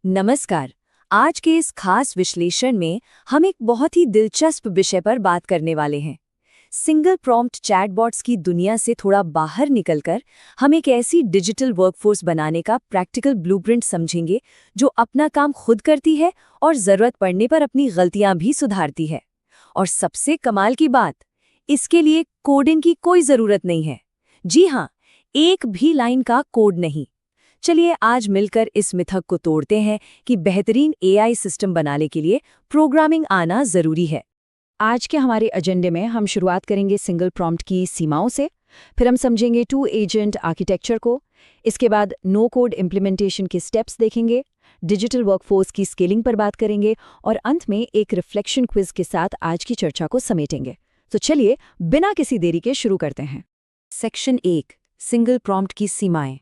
नमस्कार। आज के इस खास विश्लेषण में हम एक बहुत ही दिलचस्प विषय पर बात करने वाले हैं। सिंगल प्रॉम्प्ट चैटबॉट्स की दुनिया से थोड़ा बाहर निकलकर हम एक ऐसी डिजिटल वर्कफोर्स बनाने का प्रैक्टिकल ब्लूप्रिंट समझेंगे जो अपना काम खुद करती है और ज़रूरत पड़ने पर अपनी गलतियां भी सुधारती है। और सबसे कमाल की बात, इसके लिए कोडिंग की कोई ज़रूरत नहीं है। जी हाँ, एक भी लाइन का कोड नहीं। चलिए आज मिलकर इस मिथक को तोड़ते हैं कि बेहतरीन एआई सिस्टम बनाने के लिए प्रोग्रामिंग आना जरूरी है। आज के हमारे एजेंडे में हम शुरुआत करेंगे सिंगल प्रॉम्प्ट की सीमाओं से, फिर हम समझेंगे टू एजेंट आर्किटेक्चर को, इसके बाद नो कोड इम्प्लीमेंटेशन के स्टेप्स देखेंगे, डिजिटल वर्कफोर्स की स्केलिंग पर बात करेंगे और अंत में एक रिफ्लेक्शन क्विज के साथ आज की चर्चा को समेटेंगे। तो चलिए बिना किसी देरी के शुरू करते हैं। सेक्शन 1, सिंगल प्रॉम्प्ट की सीमाएं।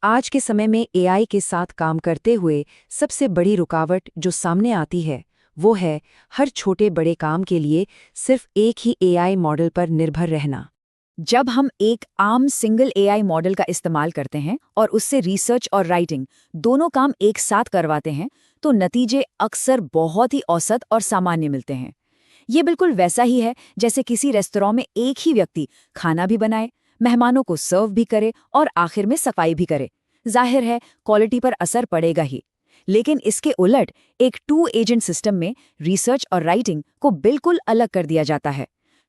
आज के समय में एआई के साथ काम करते हुए सबसे बड़ी रुकावट जो सामने आती है वो है हर छोटे बड़े काम के लिए सिर्फ एक ही एआई मॉडल पर निर्भर रहना। जब हम एक आम सिंगल एआई मॉडल का इस्तेमाल करते हैं और उससे रिसर्च और राइटिंग दोनों काम एक साथ करवाते हैं तो नतीजे अक्सर बहुत ही औसत और सामान्य मिलते हैं। ये बिल्कुल वैसा ही है जैसे किसी रेस्तरां में एक ही व्यक्ति खाना भी बनाए, मेहमानों को सर्व भी करे और आखिर में सफाई भी करे। जाहिर है क्वालिटी पर असर पड़ेगा ही। लेकिन इसके उलट एक टू एजेंट सिस्टम में रिसर्च और राइटिंग को बिल्कुल अलग कर दिया जाता है।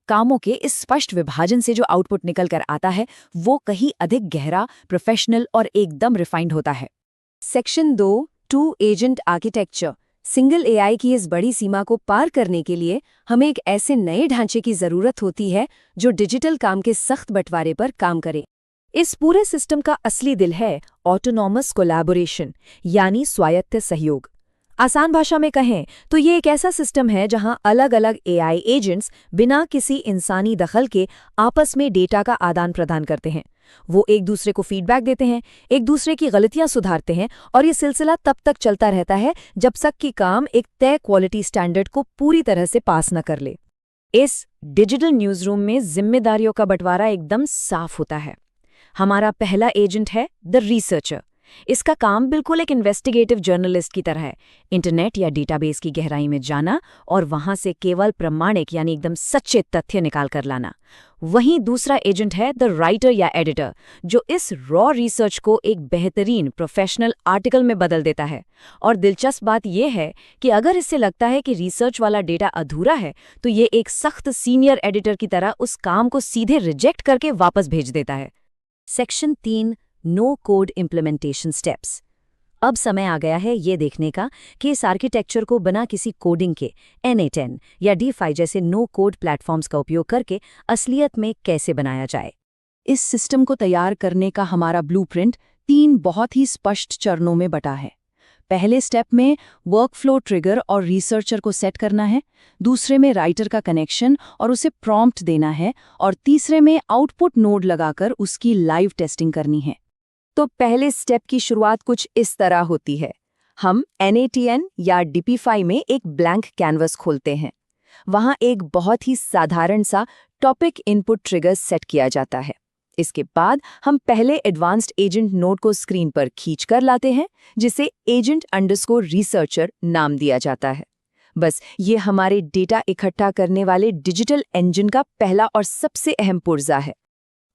कामों के इस स्पष्ट विभाजन से जो आउटपुट निकल कर आता है वो कहीं अधिक गहरा, प्रोफेशनल और एकदम रिफाइंड होता है। Section 2, two agent architecture. Single AI की इस बड़ी सीमा को पार करने के लिए हमें एक ऐसे नए ढांचे की जरूरत होती है जो डिजिटल काम के सख्त बंटवारे पर काम करे। इस पूरे सिस्टम का असली दिल है ऑटोनॉमस कोलैबोरेशन, यानी स्वायत्त सहयोग। आसान भाषा में कहें तो ये एक ऐसा सिस्टम है जहां अलग अलग एआई एजेंट्स बिना किसी इंसानी दखल के आपस में डेटा का आदान प्रदान करते हैं। वो एक दूसरे को फीडबैक देते हैं, एक दूसरे की गलतियां सुधारते हैं और ये सिलसिला तब तक चलता रहता है जब तक कि काम एक तय क्वालिटी स्टैंडर्ड को पूरी तरह से पास न कर ले। इस डिजिटल न्यूज़रूम में जिम्मेदारियों का बंटवारा एकदम साफ होता है। हमारा पहला एजेंट है द रिसर्चर। इसका काम बिल्कुल एक इन्वेस्टिगेटिव जर्नलिस्ट की तरह है, इंटरनेट या डेटाबेस की गहराई में जाना और वहां से केवल प्रमाणिक यानी एकदम सच्चे तथ्य निकाल कर लाना। वहीं दूसरा एजेंट है द राइटर या एडिटर, जो इस रॉ रिसर्च को एक बेहतरीन प्रोफेशनल आर्टिकल में बदल देता है। और दिलचस्प बात यह है कि अगर इससे लगता है कि रिसर्च वाला डेटा अधूरा है तो ये एक सख्त सीनियर एडिटर की तरह उस काम को सीधे रिजेक्ट करके वापस भेज देता है। Section 3, no code implementation steps. अब समय आ गया है ये देखने का कि इस आर्किटेक्चर को बिना किसी कोडिंग के Na10 या D5 जैसे नो कोड प्लेटफॉर्म्स का उपयोग करके असलियत में कैसे बनाया जाए। इस सिस्टम को तैयार करने का हमारा ब्लूप्रिंट 3 बहुत ही स्पष्ट चरणों में बटा है। पहले स्टेप में वर्कफ्लो ट्रिगर और रिसर्चर को सेट करना है, दूसरे में राइटर का कनेक्शन और उसे प्रॉम्प्ट देना है और तीसरे में आउटपुट नोड लगाकर उसकी लाइव टेस्टिंग करनी है। तो पहले स्टेप की शुरुआत कुछ इस तरह होती है। हम Na10 या DP5 में एक ब्लैंक कैनवस खोलते हैं। वहां एक बहुत ही साधारण सा टॉपिक इनपुट ट्रिगर सेट किया जाता है। इसके बाद हम पहले एडवांस्ड एजेंट नोड को स्क्रीन पर खींच कर लाते हैं, जिसे agent_researcher नाम दिया जाता है। बस ये हमारे डेटा इकट्ठा करने वाले डिजिटल इंजन का पहला और सबसे अहम पुर्जा है।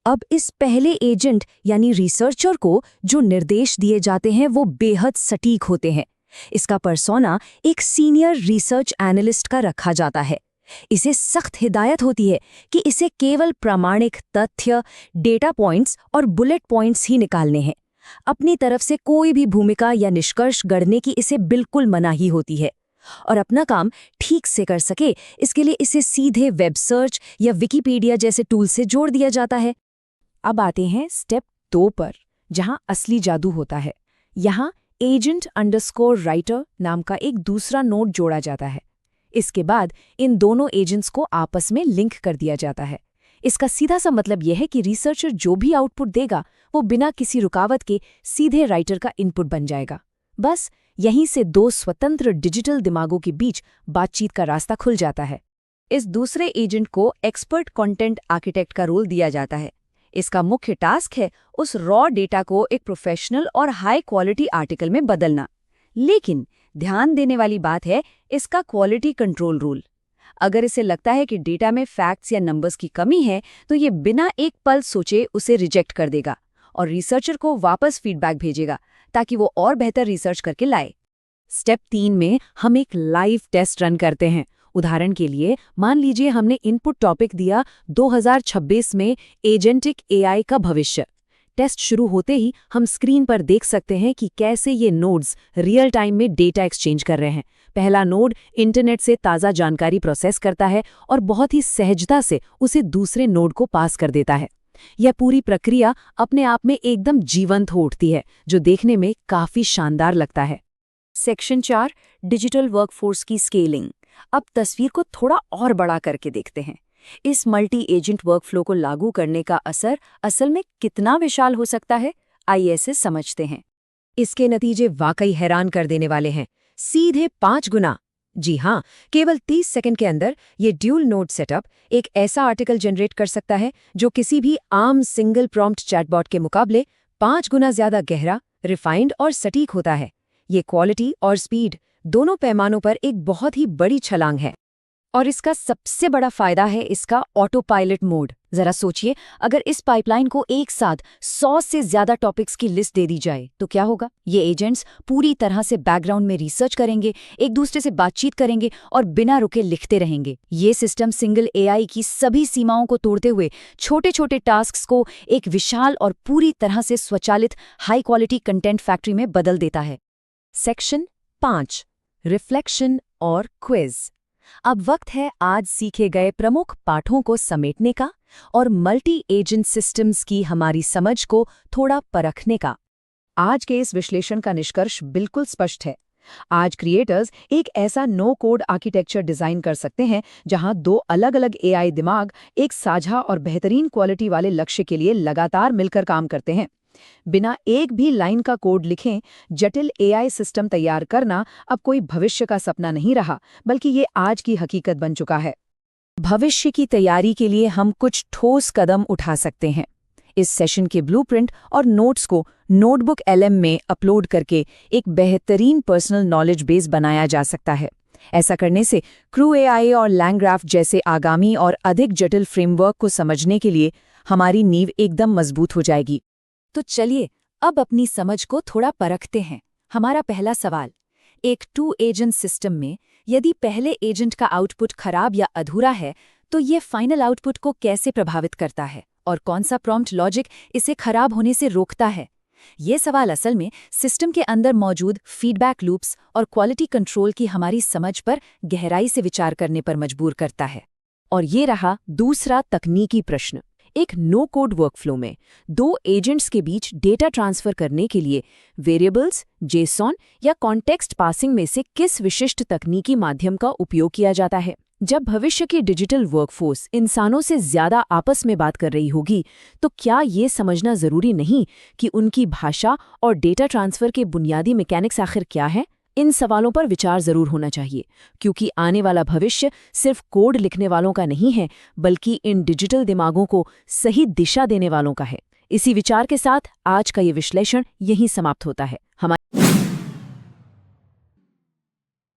अब इस पहले एजेंट यानी रिसर्चर को जो निर्देश दिए जाते हैं वो बेहद सटीक होते हैं। इसका पर्सोना एक सीनियर रिसर्च एनालिस्ट का रखा जाता है। इसे सख्त हिदायत होती है कि इसे केवल प्रामाणिक तथ्य, डेटा पॉइंट्स और बुलेट पॉइंट्स ही निकालने हैं। अपनी तरफ से कोई भी भूमिका या निष्कर्ष गढ़ने की इसे बिल्कुल मनाही होती है। और अपना काम ठीक से कर सके इसके लिए इसे सीधे वेब सर्च या विकिपीडिया जैसे टूल से जोड़ दिया जाता है। अब आते हैं स्टेप 2 पर, जहां असली जादू होता है। यहां agent_writer नाम का एक दूसरा नोड जोड़ा जाता है। इसके बाद इन दोनों एजेंट्स को आपस में लिंक कर दिया जाता है। इसका सीधा सा मतलब यह है कि रिसर्चर जो भी आउटपुट देगा वो बिना किसी रुकावट के सीधे राइटर का इनपुट बन जाएगा। बस यहीं से 2 स्वतंत्र डिजिटल दिमागों के बीच बातचीत का रास्ता खुल जाता है। इस दूसरे एजेंट को एक्सपर्ट कंटेंट आर्किटेक्ट का रोल दिया जाता है। इसका मुख्य टास्क है उस रॉ डेटा को एक प्रोफेशनल और हाई क्वालिटी आर्टिकल में बदलना। लेकिन ध्यान देने वाली बात है इसका क्वालिटी कंट्रोल रूल। अगर इसे लगता है कि डेटा में फैक्ट्स या नंबर्स की कमी है तो ये बिना एक पल सोचे उसे रिजेक्ट कर देगा और रिसर्चर को वापस फीडबैक भेजेगा ताकि वो और बेहतर रिसर्च करके लाए। स्टेप 3 में हम एक लाइव टेस्ट रन करते हैं। उदाहरण के लिए मान लीजिए हमने इनपुट टॉपिक दिया 2026 में एजेंटिक एआई का भविष्य। टेस्ट शुरू होते ही हम स्क्रीन पर देख सकते हैं कि कैसे ये नोड्स रियल टाइम में डेटा एक्सचेंज कर रहे हैं। पहला नोड इंटरनेट से ताज़ा जानकारी प्रोसेस करता है और बहुत ही सहजता से उसे दूसरे नोड को पास कर देता है। यह पूरी प्रक्रिया अपने आप में एकदम जीवंत हो उठती है, जो देखने में काफी शानदार लगता है। सेक्शन 4 डिजिटल वर्कफोर्स की स्केलिंग। अब तस्वीर को थोड़ा और बड़ा करके देखते हैं। इस मल्टी एजेंट वर्कफ्लो को लागू करने का असर असल में कितना विशाल हो सकता है, आइए इसे समझते हैं। इसके नतीजे वाकई हैरान कर देने वाले हैं। सीधे 5 गुना। जी हाँ, केवल 30 सेकंड के अंदर ये ड्यूल नोड सेटअप एक ऐसा आर्टिकल जनरेट कर सकता है जो किसी भी आम सिंगल प्रॉम्प्ट चैटबॉट के मुकाबले 5 गुना ज्यादा गहरा, रिफाइंड और सटीक होता है। ये क्वालिटी और स्पीड दोनों पैमानों पर एक बहुत ही बड़ी छलांग है। और इसका सबसे बड़ा फायदा है इसका ऑटो पायलट मोड। जरा सोचिए, अगर इस पाइपलाइन को एक साथ 100 से ज्यादा टॉपिक्स की लिस्ट दे दी जाए तो क्या होगा। ये एजेंट्स पूरी तरह से बैकग्राउंड में रिसर्च करेंगे, एक दूसरे से बातचीत करेंगे और बिना रुके लिखते रहेंगे। ये सिस्टम सिंगल एआई की सभी सीमाओं को तोड़ते हुए छोटे छोटे टास्क्स को एक विशाल और पूरी तरह से स्वचालित हाई क्वालिटी कंटेंट फैक्ट्री में बदल देता है। सेक्शन 5 रिफ्लेक्शन और क्विज। अब वक्त है आज सीखे गए प्रमुख पाठों को समेटने का और मल्टी एजेंट सिस्टम्स की हमारी समझ को थोड़ा परखने का। आज के इस विश्लेषण का निष्कर्ष बिल्कुल स्पष्ट है। आज क्रिएटर्स एक ऐसा नो कोड आर्किटेक्चर डिजाइन कर सकते हैं जहां 2 अलग-अलग एआई दिमाग एक साझा और बेहतरीन क्वालिटी वाले लक्ष्य के लिए लगातार मिलकर काम करते हैं। बिना एक भी लाइन का कोड लिखें जटिल एआई सिस्टम तैयार करना अब कोई भविष्य का सपना नहीं रहा, बल्कि ये आज की हकीकत बन चुका है। भविष्य की तैयारी के लिए हम कुछ ठोस कदम उठा सकते हैं। इस सेशन के ब्लूप्रिंट और नोट्स को नोटबुक LM में अपलोड करके एक बेहतरीन पर्सनल नॉलेज बेस बनाया जा सकता है। ऐसा करने से क्रू एआई और लैंग्राफ जैसे आगामी और अधिक जटिल फ्रेमवर्क को समझने के लिए हमारी नींव एकदम मजबूत हो जाएगी। तो चलिए अब अपनी समझ को थोड़ा परखते हैं। हमारा पहला सवाल, एक 2 एजेंट सिस्टम में यदि पहले एजेंट का आउटपुट खराब या अधूरा है तो ये फाइनल आउटपुट को कैसे प्रभावित करता है और कौन सा प्रॉम्प्ट लॉजिक इसे खराब होने से रोकता है। ये सवाल असल में सिस्टम के अंदर मौजूद फीडबैक लूप्स और क्वालिटी कंट्रोल की हमारी समझ पर गहराई से विचार करने पर मजबूर करता है। और ये रहा दूसरा तकनीकी प्रश्न। एक नो कोड वर्कफ्लो में 2 एजेंट्स के बीच डेटा ट्रांसफर करने के लिए वेरिएबल्स, जेसॉन या कॉन्टेक्स्ट पासिंग में से किस विशिष्ट तकनीकी माध्यम का उपयोग किया जाता है। जब भविष्य की डिजिटल वर्कफोर्स इंसानों से ज्यादा आपस में बात कर रही होगी तो क्या ये समझना जरूरी नहीं कि उनकी भाषा और डेटा ट्रांसफर के बुनियादी मैकेनिक्स आखिर क्या है। इन सवालों पर विचार जरूर होना चाहिए, क्योंकि आने वाला भविष्य सिर्फ कोड लिखने वालों का नहीं है, बल्कि इन डिजिटल दिमागों को सही दिशा देने वालों का है। इसी विचार के साथ आज का ये विश्लेषण यहीं समाप्त होता है।